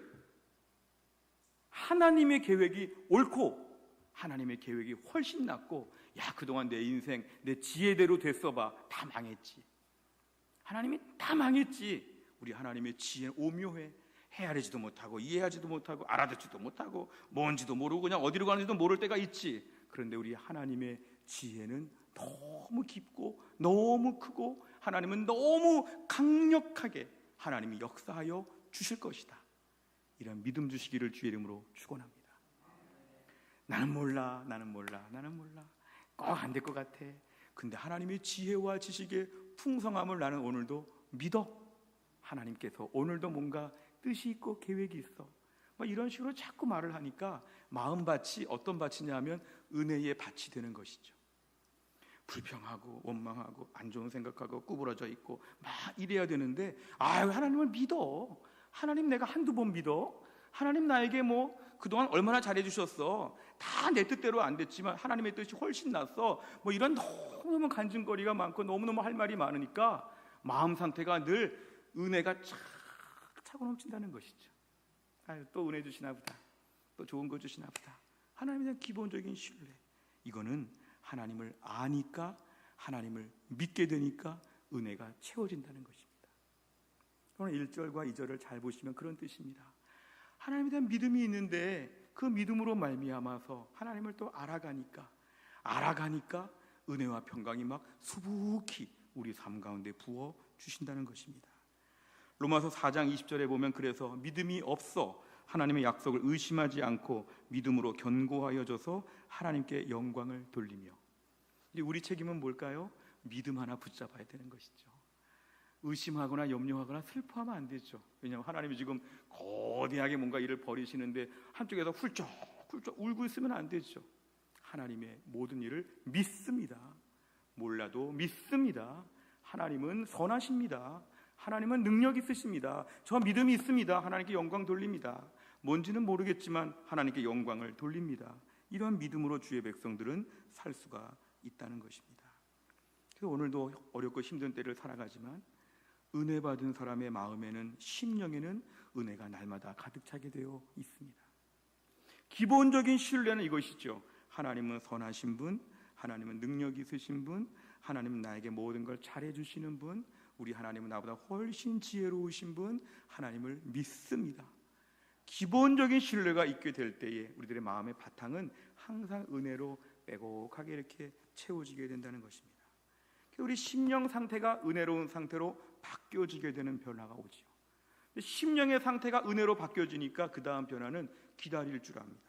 하나님의 계획이 옳고 하나님의 계획이 훨씬 낫고, 그동안 내 인생 내 지혜대로 됐어봐 다 망했지. 하나님이 다 망했지. 우리 하나님의 지혜는 오묘해. 헤아리지도 못하고 이해하지도 못하고 알아듣지도 못하고 뭔지도 모르고 그냥 어디로 가는지도 모를 때가 있지. 그런데 우리 하나님의 지혜는 너무 깊고 너무 크고 하나님은 너무 강력하게 하나님이 역사하여 주실 것이다. 이런 믿음 주시기를 주의 이름으로 축원합니다. 나는 몰라 꼭 안 될 것 같아. 근데 하나님의 지혜와 지식의 풍성함을 나는 오늘도 믿어. 하나님께서 오늘도 뭔가 뜻이 있고 계획이 있어. 이런 식으로 자꾸 말을 하니까 마음밭이 어떤 밭이냐 하면 은혜의 밭이 되는 것이죠. 불평하고 원망하고 안 좋은 생각하고 구부러져 있고 막 이래야 되는데, 하나님을 믿어. 하나님 내가 한두 번 믿어. 하나님 나에게 그동안 얼마나 잘해주셨어. 다 내 뜻대로 안 됐지만 하나님의 뜻이 훨씬 낫어. 이런 너무너무 간증거리가 많고 너무너무 할 말이 많으니까 마음 상태가 늘 은혜가 쫙 차고 넘친다는 것이죠. 또 은혜 주시나 보다. 또 좋은 거 주시나 보다. 하나님에 대한 기본적인 신뢰. 이거는 하나님을 아니까, 하나님을 믿게 되니까 은혜가 채워진다는 것입니다. 오늘 1절과 2절을 잘 보시면 그런 뜻입니다. 하나님에 대한 믿음이 있는데 그 믿음으로 말미암아서 하나님을 또 알아가니까 은혜와 평강이 막 수북히 우리 삶 가운데 부어 주신다는 것입니다. 로마서 4장 20절에 보면 그래서 믿음이 없어 하나님의 약속을 의심하지 않고 믿음으로 견고하여져서 하나님께 영광을 돌리며. 이제 우리 책임은 뭘까요? 믿음 하나 붙잡아야 되는 것이죠. 의심하거나 염려하거나 슬퍼하면 안 되죠. 왜냐하면 하나님이 지금 거대하게 뭔가 일을 벌이시는데 한쪽에서 훌쩍 울고 있으면 안 되죠. 하나님의 모든 일을 믿습니다. 몰라도 믿습니다. 하나님은 선하십니다. 하나님은 능력 있으십니다. 저 믿음이 있습니다. 하나님께 영광 돌립니다. 뭔지는 모르겠지만 하나님께 영광을 돌립니다. 이런 믿음으로 주의 백성들은 살 수가 있다는 것입니다. 그래서 오늘도 어렵고 힘든 때를 살아가지만 은혜 받은 사람의 마음에는, 심령에는 은혜가 날마다 가득 차게 되어 있습니다. 기본적인 신뢰는 이것이죠. 하나님은 선하신 분, 하나님은 능력 있으신 분, 하나님은 나에게 모든 걸 잘해주시는 분, 우리 하나님은 나보다 훨씬 지혜로우신 분, 하나님을 믿습니다. 기본적인 신뢰가 있게 될 때에 우리들의 마음의 바탕은 항상 은혜로 빼곡하게 이렇게 채워지게 된다는 것입니다. 우리 심령 상태가 은혜로운 상태로 바뀌어지게 되는 변화가 오지요. 심령의 상태가 은혜로 바뀌어지니까 그 다음 변화는 기다릴 줄 압니다.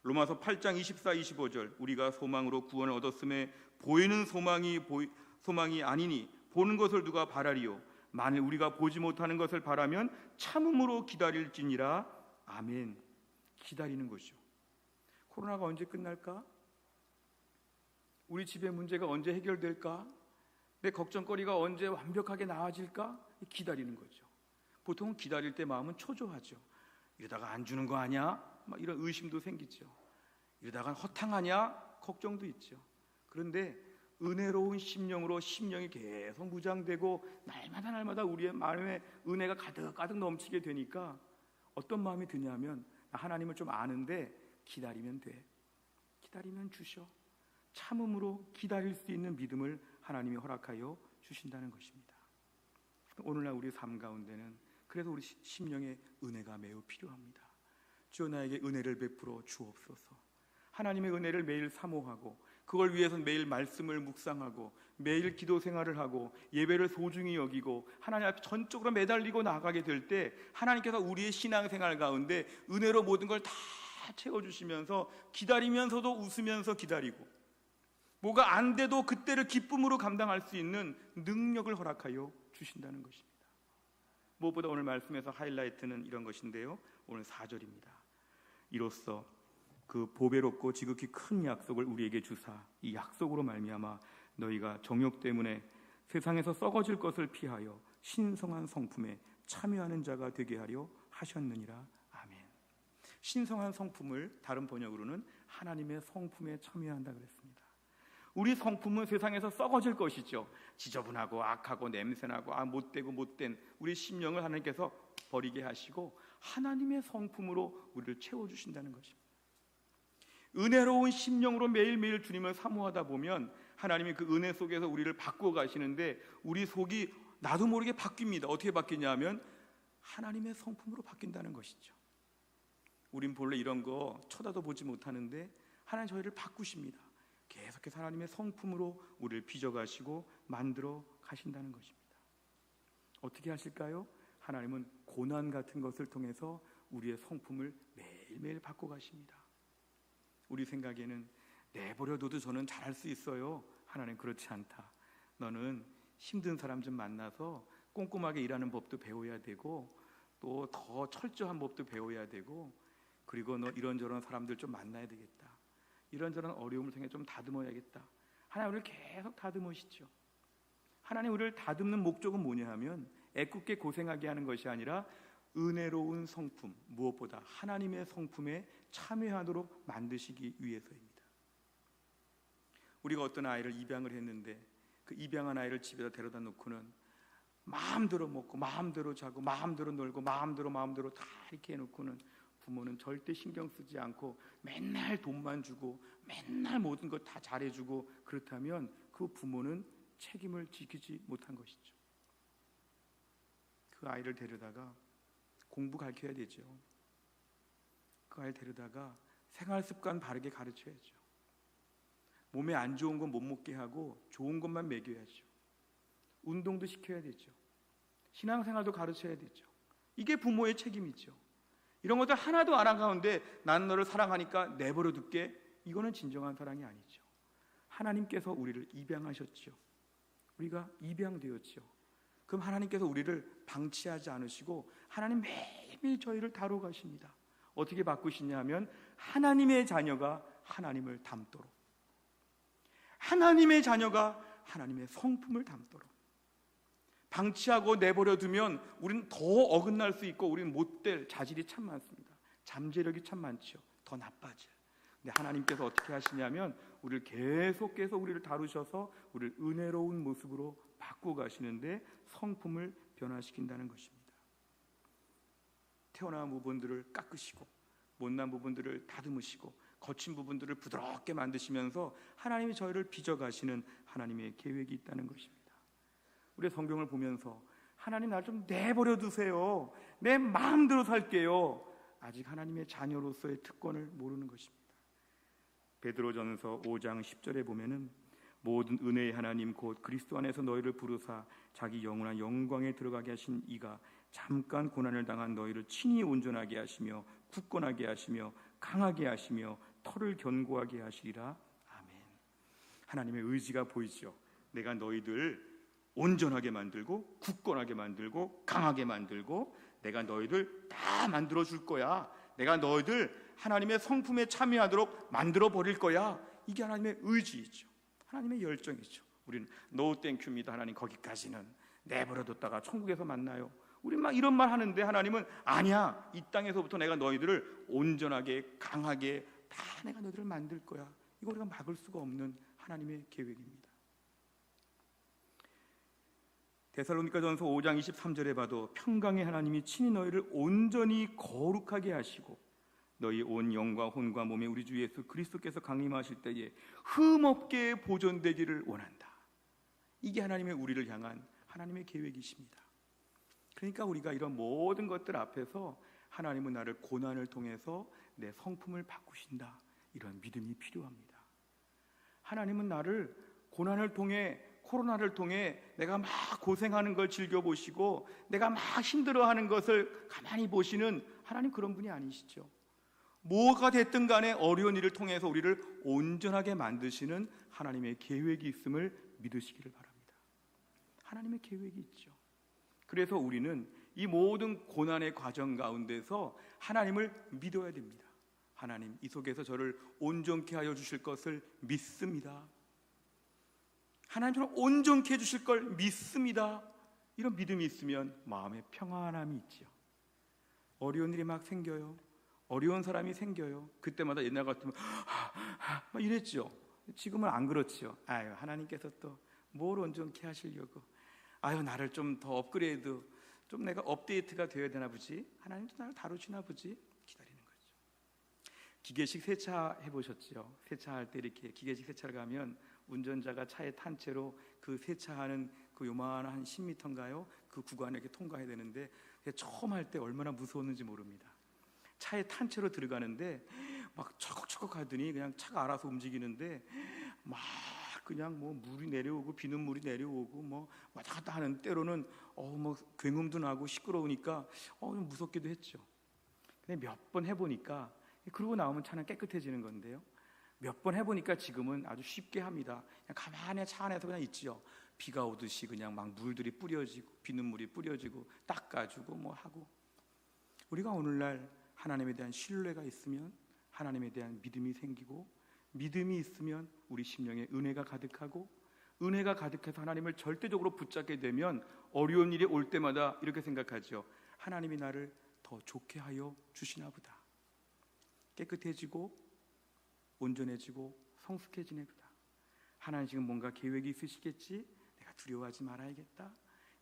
로마서 8장 24, 25절 우리가 소망으로 구원을 얻었음에 보이는 소망이 아니니 보는 것을 누가 바라리요. 만일 우리가 보지 못하는 것을 바라면 참음으로 기다릴지니라. 아멘. 기다리는 것이요. 코로나가 언제 끝날까? 우리 집의 문제가 언제 해결될까? 내 걱정거리가 언제 완벽하게 나아질까? 기다리는 거죠. 보통 기다릴 때 마음은 초조하죠. 이러다가 안 주는 거 아니야? 막 이런 의심도 생기죠. 이러다가 허탕하냐? 걱정도 있죠. 그런데 은혜로운 심령으로 심령이 계속 무장되고 날마다 우리의 마음에 은혜가 가득 넘치게 되니까 어떤 마음이 드냐면, 하나님을 좀 아는데 기다리면 돼. 기다리면 주셔. 참음으로 기다릴 수 있는 믿음을 하나님이 허락하여 주신다는 것입니다. 오늘날 우리 삶 가운데는 그래서 우리 심령의 은혜가 매우 필요합니다. 주여 나에게 은혜를 베풀어 주옵소서. 하나님의 은혜를 매일 사모하고 그걸 위해서 매일 말씀을 묵상하고 매일 기도 생활을 하고 예배를 소중히 여기고 하나님 앞에 전적으로 매달리고 나아가게 될 때 하나님께서 우리의 신앙생활 가운데 은혜로 모든 걸 다 채워주시면서 기다리면서도 웃으면서 기다리고 뭐가 안 돼도 그때를 기쁨으로 감당할 수 있는 능력을 허락하여 주신다는 것입니다. 무엇보다 오늘 말씀에서 하이라이트는 이런 것인데요, 오늘 4절입니다. 이로써 그 보배롭고 지극히 큰 약속을 우리에게 주사 이 약속으로 말미암아 너희가 정욕 때문에 세상에서 썩어질 것을 피하여 신성한 성품에 참여하는 자가 되게 하려 하셨느니라. 아멘. 신성한 성품을 다른 번역으로는 하나님의 성품에 참여한다 그랬습니다. 우리 성품은 세상에서 썩어질 것이죠. 지저분하고 악하고 냄새나고 못되고 못된 우리 심령을 하나님께서 버리게 하시고 하나님의 성품으로 우리를 채워주신다는 것입니다. 은혜로운 심령으로 매일매일 주님을 사모하다 보면 하나님이 그 은혜 속에서 우리를 바꾸어 가시는데 우리 속이 나도 모르게 바뀝니다. 어떻게 바뀌냐 하면 하나님의 성품으로 바뀐다는 것이죠. 우린 본래 이런 거 쳐다도 보지 못하는데 하나님 저희를 바꾸십니다. 계속해서 하나님의 성품으로 우리를 빚어가시고 만들어 가신다는 것입니다. 어떻게 하실까요? 하나님은 고난 같은 것을 통해서 우리의 성품을 매일매일 바꿔가십니다. 우리 생각에는 내버려둬도 저는 잘할 수 있어요. 하나님 그렇지 않다. 너는 힘든 사람 좀 만나서 꼼꼼하게 일하는 법도 배워야 되고 또 더 철저한 법도 배워야 되고 그리고 너 이런저런 사람들 좀 만나야 되겠다. 이런저런 어려움을 통해 좀 다듬어야겠다. 하나님 우리를 계속 다듬으시죠. 하나님 우리를 다듬는 목적은 뭐냐 하면 애꿎게 고생하게 하는 것이 아니라 은혜로운 성품, 무엇보다 하나님의 성품에 참여하도록 만드시기 위해서입니다. 우리가 어떤 아이를 입양을 했는데 그 입양한 아이를 집에다 데려다 놓고는 마음대로 먹고 마음대로 자고 마음대로 놀고 마음대로 다 이렇게 해놓고는 부모는 절대 신경 쓰지 않고 맨날 돈만 주고 맨날 모든 것 다 잘해주고 그렇다면 그 부모는 책임을 지키지 못한 것이죠. 그 아이를 데려다가 공부 가르쳐야 되죠. 그 아이를 데려다가 생활습관 바르게 가르쳐야죠. 몸에 안 좋은 건 못 먹게 하고 좋은 것만 먹여야죠. 운동도 시켜야 되죠. 신앙생활도 가르쳐야 되죠. 이게 부모의 책임이죠. 이런 것들 하나도 안 한 가운데 나는 너를 사랑하니까 내버려 둘게, 이거는 진정한 사랑이 아니죠. 하나님께서 우리를 입양하셨죠. 우리가 입양되었죠. 그럼 하나님께서 우리를 방치하지 않으시고 하나님 매일매일 저희를 다루어 가십니다. 어떻게 바꾸시냐 하면 하나님의 자녀가 하나님을 닮도록, 하나님의 자녀가 하나님의 성품을 닮도록. 방치하고 내버려 두면 우리는 더 어긋날 수 있고 우리는 못될 자질이 참 많습니다. 잠재력이 참 많죠. 더 나빠질. 근데 하나님께서 어떻게 하시냐면 우리를 계속해서 우리를 다루셔서 우리를 은혜로운 모습으로 바꾸어 가시는데 성품을 변화시킨다는 것입니다. 태어난 부분들을 깎으시고 못난 부분들을 다듬으시고 거친 부분들을 부드럽게 만드시면서 하나님이 저희를 빚어가시는 하나님의 계획이 있다는 것입니다. 우리 성경을 보면서 하나님 나 좀 내버려 두세요. 내 마음대로 살게요. 아직 하나님의 자녀로서의 특권을 모르는 것입니다. 베드로전서 5장 10절에 보면은 모든 은혜의 하나님 곧 그리스도 안에서 너희를 부르사 자기 영원한 영광에 들어가게 하신 이가 잠깐 고난을 당한 너희를 친히 온전하게 하시며 굳건하게 하시며 강하게 하시며 털을 견고하게 하시리라. 아멘. 하나님의 의지가 보이죠. 내가 너희들 온전하게 만들고 굳건하게 만들고 강하게 만들고 내가 너희들 다 만들어 줄 거야. 내가 너희들 하나님의 성품에 참여하도록 만들어 버릴 거야. 이게 하나님의 의지이죠. 하나님의 열정이죠. 우리는 노 땡큐입니다. 하나님 거기까지는 내버려 뒀다가 천국에서 만나요. 우리 막 이런 말 하는데 하나님은 아니야. 이 땅에서부터 내가 너희들을 온전하게 강하게 다 내가 너희들을 만들 거야. 이거 우리가 막을 수가 없는 하나님의 계획입니다. 데살로니가전서 5장 23절에 봐도 평강의 하나님이 친히 너희를 온전히 거룩하게 하시고 너희 온 영과 혼과 몸에 우리 주 예수 그리스도께서 강림하실 때에 흠없게 보존되기를 원한다. 이게 하나님의 우리를 향한 하나님의 계획이십니다. 그러니까 우리가 이런 모든 것들 앞에서 하나님은 나를 고난을 통해서 내 성품을 바꾸신다. 이런 믿음이 필요합니다. 하나님은 나를 고난을 통해, 코로나를 통해 내가 막 고생하는 걸 즐겨보시고 내가 막 힘들어하는 것을 가만히 보시는 하나님, 그런 분이 아니시죠. 뭐가 됐든 간에 어려운 일을 통해서 우리를 온전하게 만드시는 하나님의 계획이 있음을 믿으시기를 바랍니다. 하나님의 계획이 있죠. 그래서 우리는 이 모든 고난의 과정 가운데서 하나님을 믿어야 됩니다. 하나님, 이 속에서 저를 온전케 하여 주실 것을 믿습니다. 하나님, 저를 온전케 해주실 걸 믿습니다. 이런 믿음이 있으면 마음에 평안함이 있죠. 어려운 일이 막 생겨요. 어려운 사람이 생겨요. 그때마다 옛날 같으면 막 이랬죠. 지금은 안 그렇죠. 아유, 하나님께서 또 뭘 온전케 하시려고, 아유, 나를 좀 더 업그레이드, 좀 내가 업데이트가 되어야 되나 보지, 하나님도 나를 다루시나 보지, 기다리는 거죠. 기계식 세차 해보셨죠? 세차할 때 이렇게 기계식 세차를 가면 운전자가 차에 탄 채로 그 세차하는 그 요만한 10m인가요? 그 구간을 이렇게 통과해야 되는데, 처음 할 때 얼마나 무서웠는지 모릅니다. 차에 탄 채로 들어가는데 막 철컥철컥 하더니 그냥 차가 알아서 움직이는데 막 그냥 뭐 물이 내려오고 비눗물이 내려오고 뭐 왔다 갔다 하는, 때로는 뭐 굉음도 나고 시끄러우니까 좀 무섭기도 했죠. 근데 몇 번 해보니까, 그러고 나오면 차는 깨끗해지는 건데요, 몇 번 해보니까 지금은 아주 쉽게 합니다. 그냥 가만히 차 안에서 그냥 있지요. 비가 오듯이 그냥 막 물들이 뿌려지고 비눗물이 뿌려지고 닦아주고 뭐 하고. 우리가 오늘날 하나님에 대한 신뢰가 있으면 하나님에 대한 믿음이 생기고, 믿음이 있으면 우리 심령에 은혜가 가득하고, 은혜가 가득해서 하나님을 절대적으로 붙잡게 되면 어려운 일이 올 때마다 이렇게 생각하죠. 하나님이 나를 더 좋게 하여 주시나 보다. 깨끗해지고 온전해지고 성숙해지네 보다. 하나님 지금 뭔가 계획이 있으시겠지? 내가 두려워하지 말아야겠다.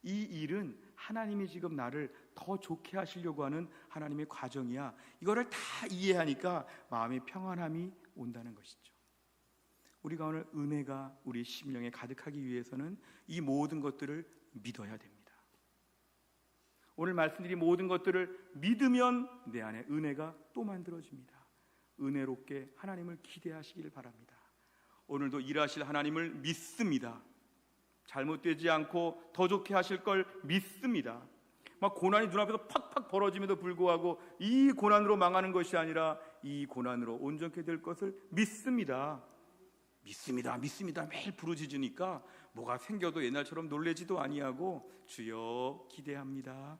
이 일은 하나님이 지금 나를 더 좋게 하시려고 하는 하나님의 과정이야. 이거를 다 이해하니까 마음의 평안함이 온다는 것이죠. 우리가 오늘 은혜가 우리 심령에 가득하기 위해서는 이 모든 것들을 믿어야 됩니다. 오늘 말씀드린 모든 것들을 믿으면 내 안에 은혜가 또 만들어집니다. 은혜롭게 하나님을 기대하시기를 바랍니다. 오늘도 일하실 하나님을 믿습니다. 잘못되지 않고 더 좋게 하실 걸 믿습니다. 막 고난이 눈앞에서 팍팍 벌어짐에도 불구하고 이 고난으로 망하는 것이 아니라 이 고난으로 온전케 될 것을 믿습니다. 믿습니다, 믿습니다 매일 부르짖으니까 뭐가 생겨도 옛날처럼 놀래지도 아니하고, 주여 기대합니다,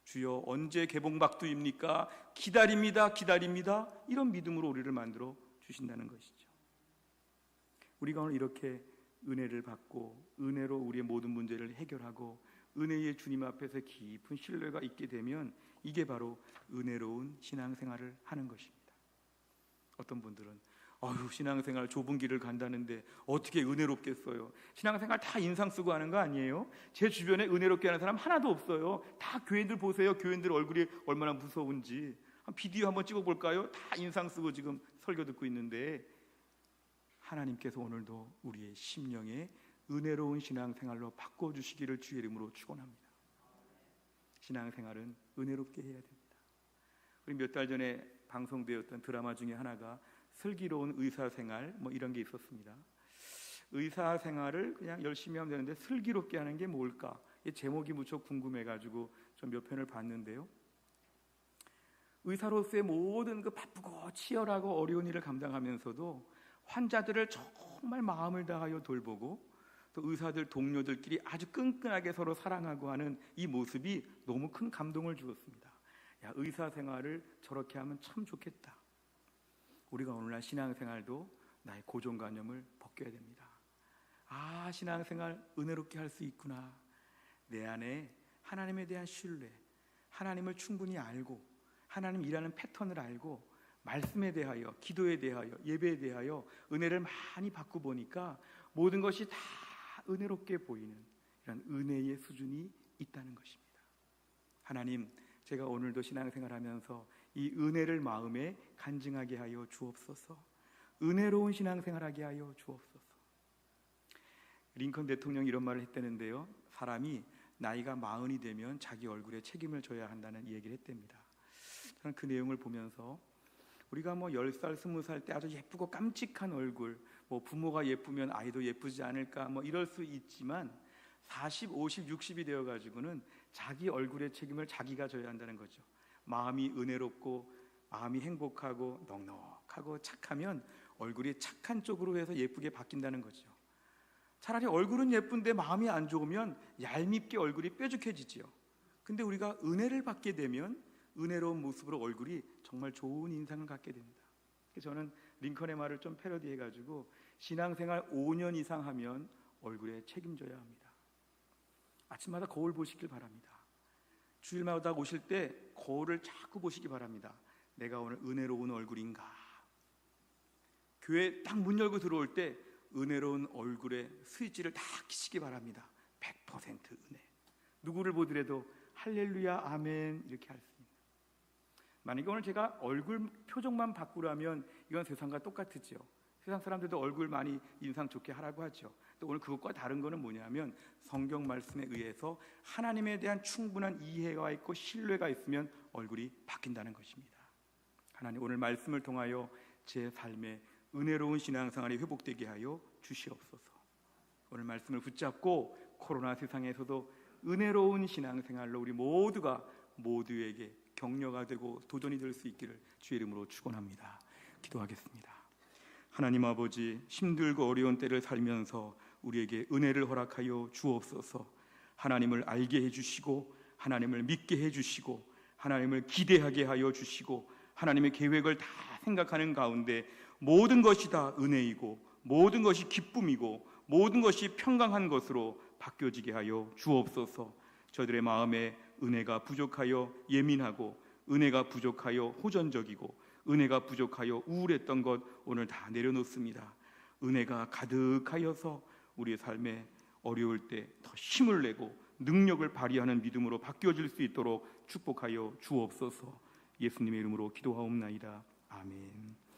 주여 언제 개봉박두입니까? 기다립니다, 기다립니다. 이런 믿음으로 우리를 만들어 주신다는 것이죠. 우리가 오늘 이렇게 은혜를 받고 은혜로 우리의 모든 문제를 해결하고 은혜의 주님 앞에서 깊은 신뢰가 있게 되면 이게 바로 은혜로운 신앙생활을 하는 것입니다. 어떤 분들은 신앙생활 좁은 길을 간다는데 어떻게 은혜롭겠어요? 신앙생활 다 인상 쓰고 하는 거 아니에요? 제 주변에 은혜롭게 하는 사람 하나도 없어요. 다 교인들 보세요. 교인들 얼굴이 얼마나 무서운지. 비디오 한번 찍어볼까요? 다 인상 쓰고 지금 설교 듣고 있는데, 하나님께서 오늘도 우리의 심령에 은혜로운 신앙생활로 바꿔주시기를 주의 이름으로 축원합니다. 신앙생활은 은혜롭게 해야 됩니다. 우리 몇 달 전에 방송되었던 드라마 중에 하나가 슬기로운 의사생활 뭐 이런 게 있었습니다. 의사생활을 그냥 열심히 하면 되는데 슬기롭게 하는 게 뭘까? 이 제목이 무척 궁금해가지고 좀 몇 편을 봤는데요, 의사로서의 모든 그 바쁘고 치열하고 어려운 일을 감당하면서도 환자들을 정말 마음을 다하여 돌보고, 또 의사들 동료들끼리 아주 끈끈하게 서로 사랑하고 하는 이 모습이 너무 큰 감동을 주었습니다. 야, 의사 생활을 저렇게 하면 참 좋겠다. 우리가 오늘날 신앙생활도 나의 고정관념을 벗겨야 됩니다. 신앙생활 은혜롭게 할 수 있구나. 내 안에 하나님에 대한 신뢰, 하나님을 충분히 알고 하나님 일하는 패턴을 알고 말씀에 대하여, 기도에 대하여, 예배에 대하여 은혜를 많이 받고 보니까 모든 것이 다 은혜롭게 보이는 이런 은혜의 수준이 있다는 것입니다. 하나님, 제가 오늘도 신앙생활하면서 이 은혜를 마음에 간증하게 하여 주옵소서. 은혜로운 신앙생활하게 하여 주옵소서. 링컨 대통령이 이런 말을 했다는데요, 사람이 나이가 40이 되면 자기 얼굴에 책임을 져야 한다는 얘기를 했답니다. 저는 그 내용을 보면서 우리가 10살, 20살 때 아주 예쁘고 깜찍한 얼굴, 부모가 예쁘면 아이도 예쁘지 않을까 이럴 수 있지만 40, 50, 60이 되어가지고는 자기 얼굴의 책임을 자기가 져야 한다는 거죠. 마음이 은혜롭고 마음이 행복하고 넉넉하고 착하면 얼굴이 착한 쪽으로 해서 예쁘게 바뀐다는 거죠. 차라리 얼굴은 예쁜데 마음이 안 좋으면 얄밉게 얼굴이 뾰족해지지요. 근데 우리가 은혜를 받게 되면 은혜로운 모습으로 얼굴이 정말 좋은 인상을 갖게 됩니다. 그래서 저는 링컨의 말을 좀 패러디해가지고 신앙생활 5년 이상 하면 얼굴에 책임져야 합니다. 아침마다 거울 보시길 바랍니다. 주일마다 오실 때 거울을 자꾸 보시기 바랍니다. 내가 오늘 은혜로운 얼굴인가? 교회 딱 문 열고 들어올 때 은혜로운 얼굴에 스위치를 다 키시기 바랍니다. 100% 은혜. 누구를 보더라도 할렐루야 아멘 이렇게 할 수 있습니다. 만약에 오늘 제가 얼굴 표정만 바꾸라면 이건 세상과 똑같으죠. 세상 사람들도 얼굴 많이 인상 좋게 하라고 하죠. 또 오늘 그것과 다른 거는 뭐냐면 성경 말씀에 의해서 하나님에 대한 충분한 이해가 있고 신뢰가 있으면 얼굴이 바뀐다는 것입니다. 하나님 오늘 말씀을 통하여 제 삶에 은혜로운 신앙생활이 회복되게 하여 주시옵소서. 오늘 말씀을 붙잡고 코로나 세상에서도 은혜로운 신앙생활로 우리 모두가 모두에게 격려가 되고 도전이 될 수 있기를 주의 이름으로 축원합니다. 기도하겠습니다. 하나님 아버지, 힘들고 어려운 때를 살면서 우리에게 은혜를 허락하여 주옵소서. 하나님을 알게 해주시고 하나님을 믿게 해주시고 하나님을 기대하게 하여 주시고 하나님의 계획을 다 생각하는 가운데 모든 것이 다 은혜이고 모든 것이 기쁨이고 모든 것이 평강한 것으로 바뀌어지게 하여 주옵소서. 저들의 마음에 은혜가 부족하여 예민하고 은혜가 부족하여 호전적이고 은혜가 부족하여 우울했던 것 오늘 다 내려놓습니다. 은혜가 가득하여서 우리의 삶에 어려울 때 더 힘을 내고 능력을 발휘하는 믿음으로 바뀌어질 수 있도록 축복하여 주옵소서. 예수님의 이름으로 기도하옵나이다. 아멘.